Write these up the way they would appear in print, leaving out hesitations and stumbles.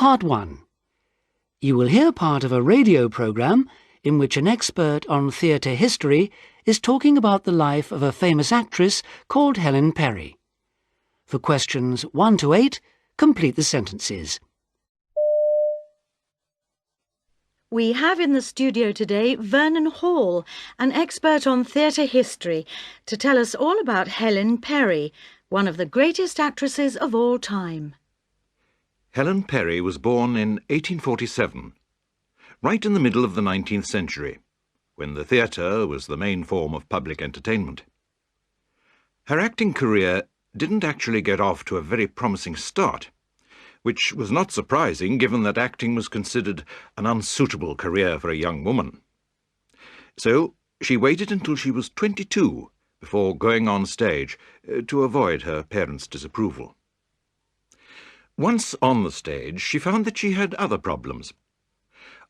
Part 1. You will hear part of a radio programme in which an expert on theatre history is talking about the life of a famous actress called Helen Perry. For questions 1 to 8, complete the sentences. We have in the studio today Vernon Hall, an expert on theatre history, to tell us all about Helen Perry, one of the greatest actresses of all time. Helen Perry was born in 1847, right in the middle of the 19th century, when the theatre was the main form of public entertainment. Her acting career didn't actually get off to a very promising start, which was not surprising given that acting was considered an unsuitable career for a young woman. So she waited until she was 22 before going on stage to avoid her parents' disapproval. Once on the stage, she found that she had other problems.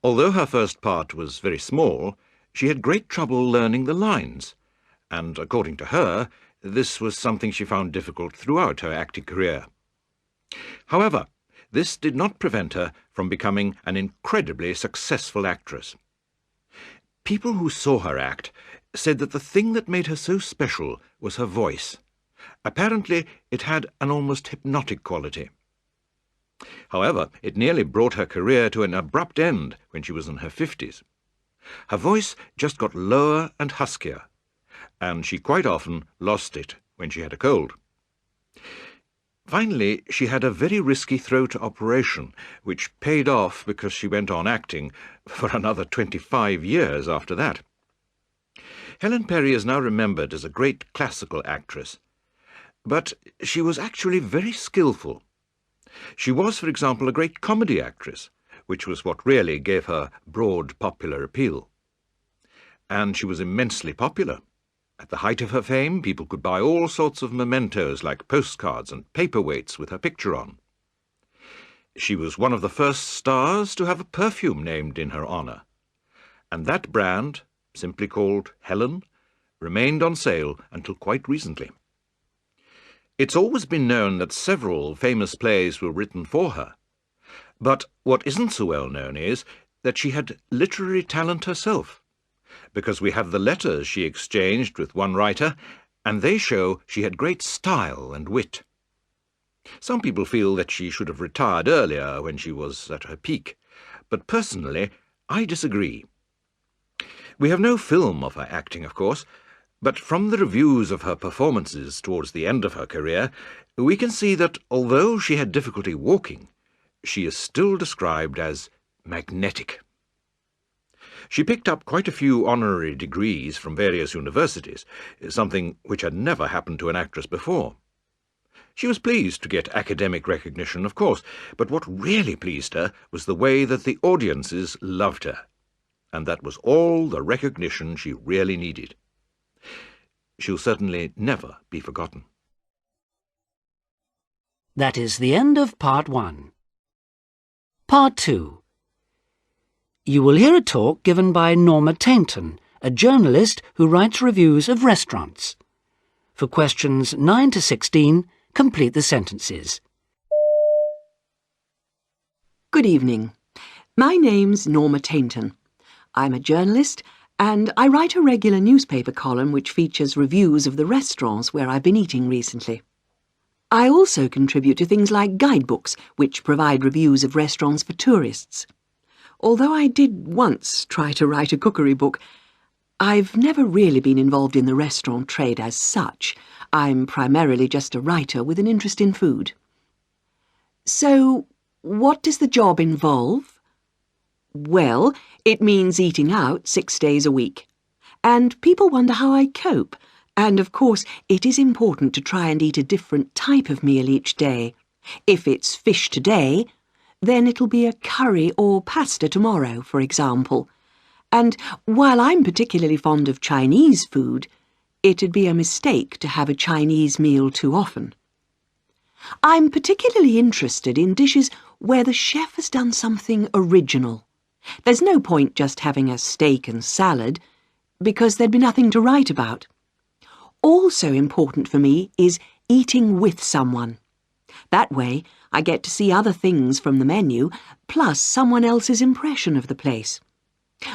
Although her first part was very small, she had great trouble learning the lines, and according to her, this was something she found difficult throughout her acting career. However, this did not prevent her from becoming an incredibly successful actress. People who saw her act said that the thing that made her so special was her voice. Apparently, it had an almost hypnotic quality. However, it nearly brought her career to an abrupt end when she was in her 50s. Her voice just got lower and huskier, and she quite often lost it when she had a cold. Finally, she had a very risky throat operation, which paid off because she went on acting for another 25 years after that. Helen Perry is now remembered as a great classical actress, but she was actually very skillful. She was, for example, a great comedy actress, which was what really gave her broad popular appeal. And she was immensely popular. At the height of her fame, people could buy all sorts of mementos like postcards and paperweights with her picture on. She was one of the first stars to have a perfume named in her honour, and that brand, simply called Helen, remained on sale until quite recently. It's always been known that several famous plays were written for her, but what isn't so well known is that she had literary talent herself, because we have the letters she exchanged with one writer, and they show she had great style and wit. Some people feel that she should have retired earlier when she was at her peak, but personally, I disagree. We have no film of her acting, of course, but from the reviews of her performances towards the end of her career, we can see that although she had difficulty walking, she is still described as magnetic. She picked up quite a few honorary degrees from various universities, something which had never happened to an actress before. She was pleased to get academic recognition, of course, but what really pleased her was the way that the audiences loved her, and that was all the recognition she really needed. She'll certainly never be forgotten. That is the end of Part 1. Part 2. You will hear a talk given by Norma Tainton, a journalist who writes reviews of restaurants. For questions 9 to 16, complete the sentences. Good evening. My name's Norma Tainton. I'm a journalist, and I write a regular newspaper column which features reviews of the restaurants where I've been eating recently. I also contribute to things like guidebooks, which provide reviews of restaurants for tourists. Although I did once try to write a cookery book, I've never really been involved in the restaurant trade as such. I'm primarily just a writer with an interest in food. So, what does the job involve? Well, it means eating out 6 days a week. And people wonder how I cope. And of course, it is important to try and eat a different type of meal each day. If it's fish today, then it'll be a curry or pasta tomorrow, for example. And while I'm particularly fond of Chinese food, it'd be a mistake to have a Chinese meal too often. I'm particularly interested in dishes where the chef has done something original. There's no point just having a steak and salad, because there'd be nothing to write about. Also important for me is eating with someone. That way, I get to see other things from the menu, plus someone else's impression of the place.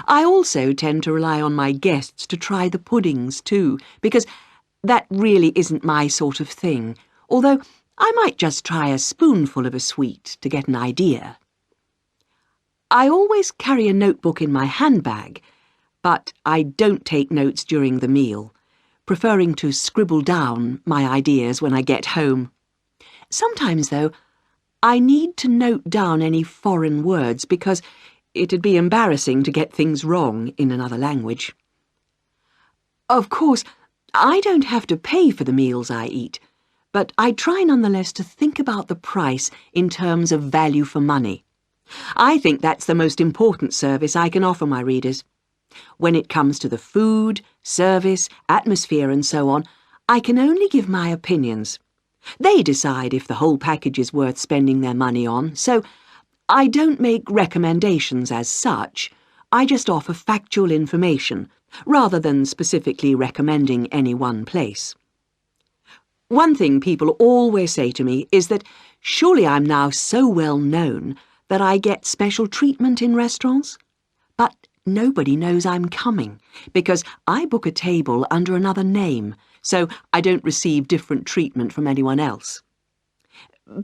I also tend to rely on my guests to try the puddings too, because that really isn't my sort of thing, although I might just try a spoonful of a sweet to get an idea. I always carry a notebook in my handbag, but I don't take notes during the meal, preferring to scribble down my ideas when I get home. Sometimes, though, I need to note down any foreign words because it'd be embarrassing to get things wrong in another language. Of course, I don't have to pay for the meals I eat, but I try nonetheless to think about the price in terms of value for money. I think that's the most important service I can offer my readers. When it comes to the food, service, atmosphere and so on, I can only give my opinions. They decide if the whole package is worth spending their money on, so I don't make recommendations as such. I just offer factual information, rather than specifically recommending any one place. One thing people always say to me is that surely I'm now so well known that I get special treatment in restaurants. But nobody knows I'm coming, because I book a table under another name, so I don't receive different treatment from anyone else.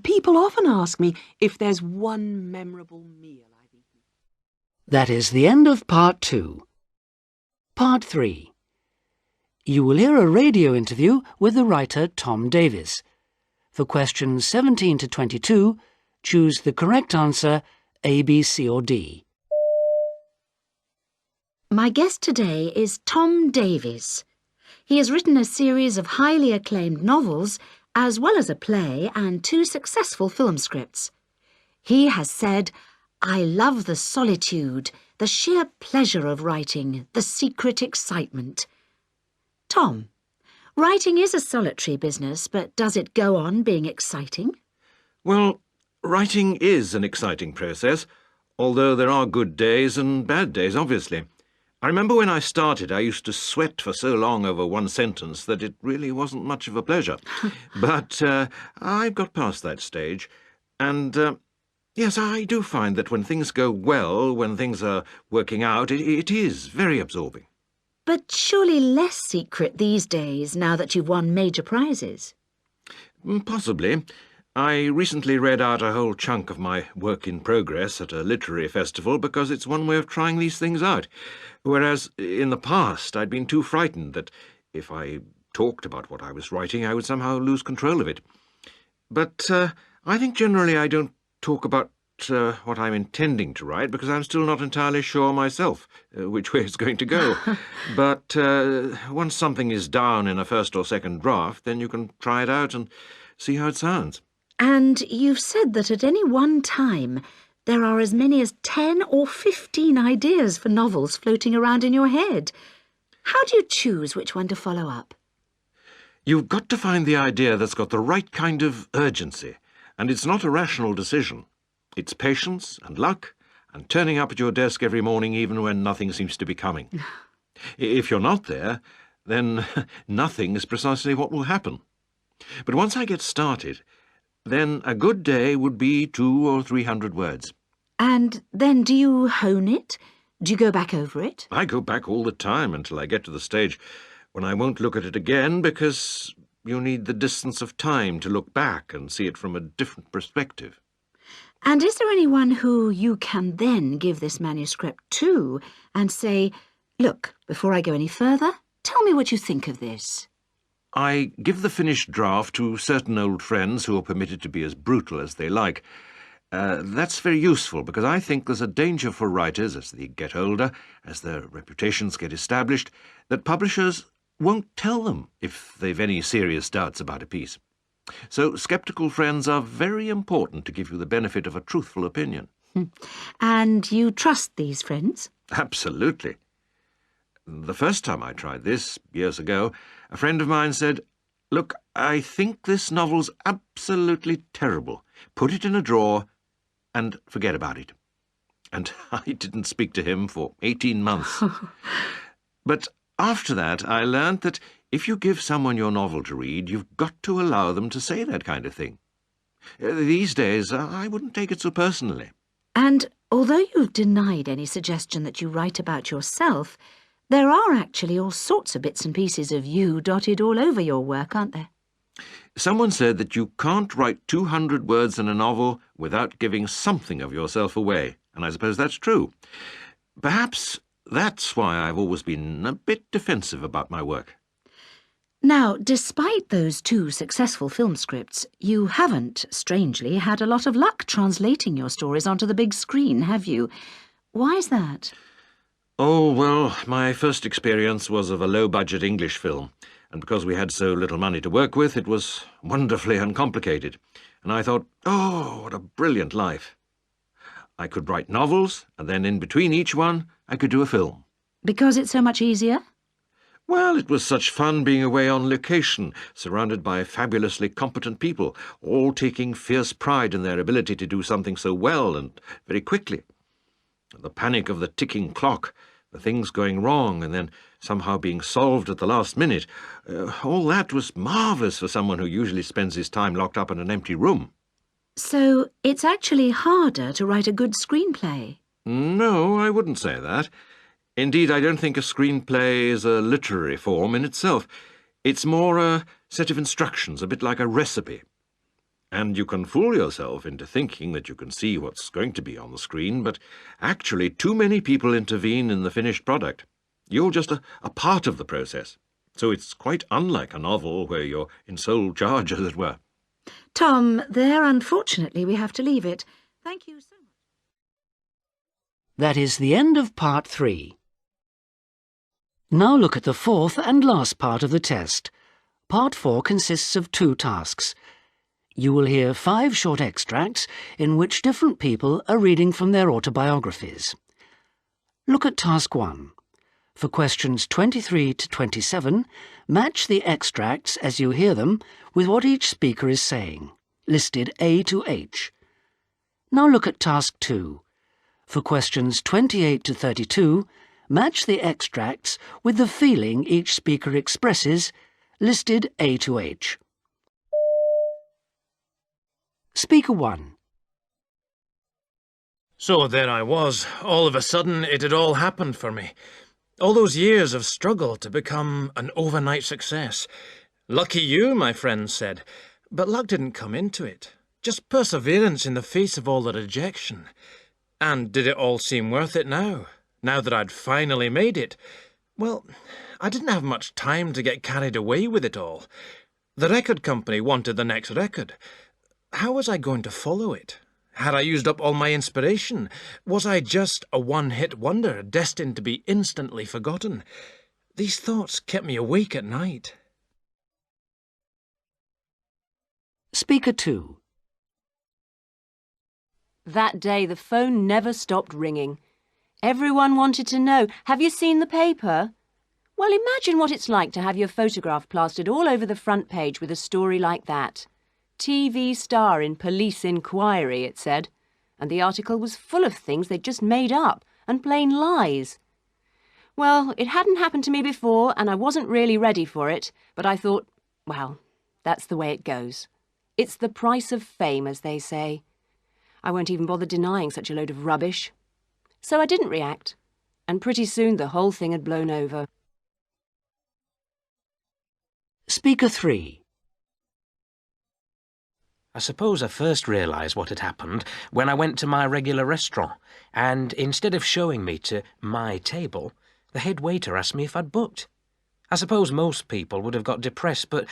People often ask me if there's one memorable meal I've eaten. That is the end of Part 2. Part 3. You will hear a radio interview with the writer Tom Davies. For questions 17 to 22, choose the correct answer A, B, C or D. My guest today is Tom Davies. He has written a series of highly acclaimed novels, as well as a play and 2 successful film scripts. He has said, "I love the solitude, the sheer pleasure of writing, the secret excitement." Tom, writing is a solitary business, but does it go on being exciting? Well, writing is an exciting process, although there are good days and bad days, obviously. I remember when I started, I used to sweat for so long over one sentence that it really wasn't much of a pleasure. But I've got past that stage, and yes, I do find that when things go well, when things are working out, it is very absorbing. But surely less secret these days now that you've won major prizes. Possibly. I recently read out a whole chunk of my work in progress at a literary festival because it's one way of trying these things out, whereas in the past I'd been too frightened that if I talked about what I was writing I would somehow lose control of it. But I think generally I don't talk about what I'm intending to write because I'm still not entirely sure myself which way it's going to go. But once something is down in a first or second draft, then you can try it out and see how it sounds. And you've said that at any one time there are as many as 10 or 15 ideas for novels floating around in your head. How do you choose which one to follow up? You've got to find the idea that's got the right kind of urgency, and it's not a rational decision. It's patience and luck and turning up at your desk every morning even when nothing seems to be coming. If you're not there, then nothing is precisely what will happen. But once I get started, then a good day would be 200 or 300 words. And then do you hone it? Do you go back over it? I go back all the time until I get to the stage when I won't look at it again because you need the distance of time to look back and see it from a different perspective. And is there anyone who you can then give this manuscript to and say, "Look, before I go any further, tell me what you think of this"? I give the finished draft to certain old friends who are permitted to be as brutal as they like. That's very useful because I think there's a danger for writers as they get older, as their reputations get established, that publishers won't tell them if they've any serious doubts about a piece. So sceptical friends are very important to give you the benefit of a truthful opinion. And you trust these friends? Absolutely. The first time I tried this, years ago, a friend of mine said, "Look, I think this novel's absolutely terrible. Put it in a drawer and forget about it." And I didn't speak to him for 18 months. But after that, I learnt that if you give someone your novel to read, you've got to allow them to say that kind of thing. These days, I wouldn't take it so personally. And although you've denied any suggestion that you write about yourself, there are actually all sorts of bits and pieces of you dotted all over your work, aren't there? Someone said that you can't write 200 words in a novel without giving something of yourself away, and I suppose that's true. Perhaps that's why I've always been a bit defensive about my work. Now, despite those 2 successful film scripts, you haven't, strangely, had a lot of luck translating your stories onto the big screen, have you? Why is that? Oh, well, my first experience was of a low-budget English film, and because we had so little money to work with, it was wonderfully uncomplicated. And I thought, oh, what a brilliant life. I could write novels, and then in between each one, I could do a film. Because it's so much easier? Well, it was such fun being away on location, surrounded by fabulously competent people, all taking fierce pride in their ability to do something so well and very quickly. The panic of the ticking clock, the things going wrong and then somehow being solved at the last minute, all that was marvellous for someone who usually spends his time locked up in an empty room. So it's actually harder to write a good screenplay? No, I wouldn't say that. Indeed, I don't think a screenplay is a literary form in itself. It's more a set of instructions, a bit like a recipe. And you can fool yourself into thinking that you can see what's going to be on the screen, but actually too many people intervene in the finished product. You're just a part of the process. So it's quite unlike a novel where you're in sole charge, as it were. Tom, there, unfortunately, we have to leave it. Thank you so much. That is the end of part 3. Now look at the 4th and last part of the test. Part 4 consists of 2 tasks. You will hear 5 short extracts in which different people are reading from their autobiographies. Look at Task 1. For questions 23 to 27, match the extracts as you hear them with what each speaker is saying, listed A to H. Now look at Task 2. For questions 28 to 32, match the extracts with the feeling each speaker expresses, listed A to H. Speaker 1. So there I was. All of a sudden, it had all happened for me. All those years of struggle to become an overnight success. Lucky you, my friends said. But luck didn't come into it. Just perseverance in the face of all the rejection. And did it all seem worth it now that I'd finally made it? Well, I didn't have much time to get carried away with it all. The record company wanted the next record. How was I going to follow it? Had I used up all my inspiration? Was I just a one-hit wonder, destined to be instantly forgotten? These thoughts kept me awake at night. Speaker 2. That day the phone never stopped ringing. Everyone wanted to know, have you seen the paper? Well, imagine what it's like to have your photograph plastered all over the front page with a story like that. TV star in police inquiry, it said. And the article was full of things they'd just made up and plain lies. Well, it hadn't happened to me before and I wasn't really ready for it, but I thought, well, that's the way it goes. It's the price of fame, as they say. I won't even bother denying such a load of rubbish. So I didn't react, and pretty soon the whole thing had blown over. Speaker 3. I suppose I first realised what had happened when I went to my regular restaurant, and instead of showing me to my table, the head waiter asked me if I'd booked. I suppose most people would have got depressed, but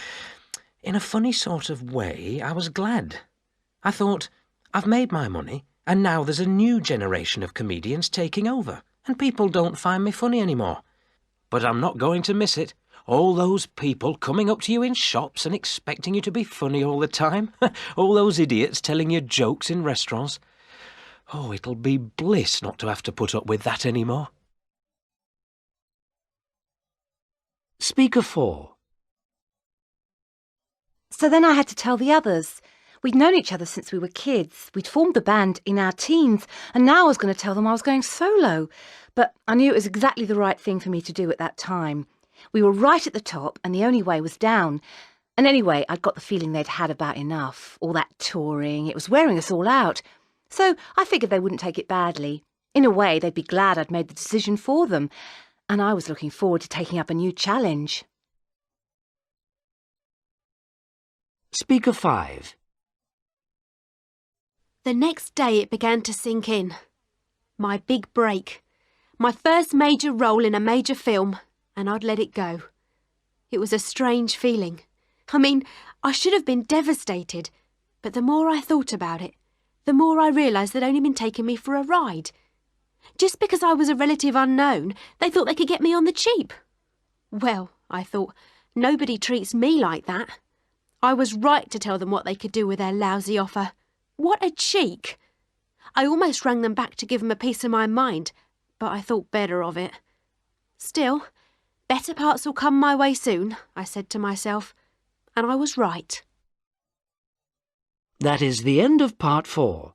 in a funny sort of way, I was glad. I thought, I've made my money, and now there's a new generation of comedians taking over, and people don't find me funny anymore. But I'm not going to miss it. All those people coming up to you in shops and expecting you to be funny all the time. All those idiots telling you jokes in restaurants. Oh, it'll be bliss not to have to put up with that anymore. Speaker 4. So then I had to tell the others. We'd known each other since we were kids. We'd formed the band in our teens, and now I was going to tell them I was going solo. But I knew it was exactly the right thing for me to do at that time. We were right at the top, and the only way was down. And anyway, I'd got the feeling they'd had about enough. All that touring, it was wearing us all out. So I figured they wouldn't take it badly. In a way, they'd be glad I'd made the decision for them. And I was looking forward to taking up a new challenge. Speaker 5. The next day it began to sink in. My big break. My first major role in a major film, and I'd let it go. It was a strange feeling. I mean, I should have been devastated, but the more I thought about it, the more I realised they'd only been taking me for a ride. Just because I was a relative unknown, they thought they could get me on the cheap. Well, I thought, nobody treats me like that. I was right to tell them what they could do with their lousy offer. What a cheek! I almost rang them back to give them a piece of my mind, but I thought better of it. Still, better parts will come my way soon, I said to myself, and I was right. That is the end of Part 4.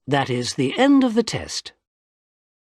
That is the end of the test.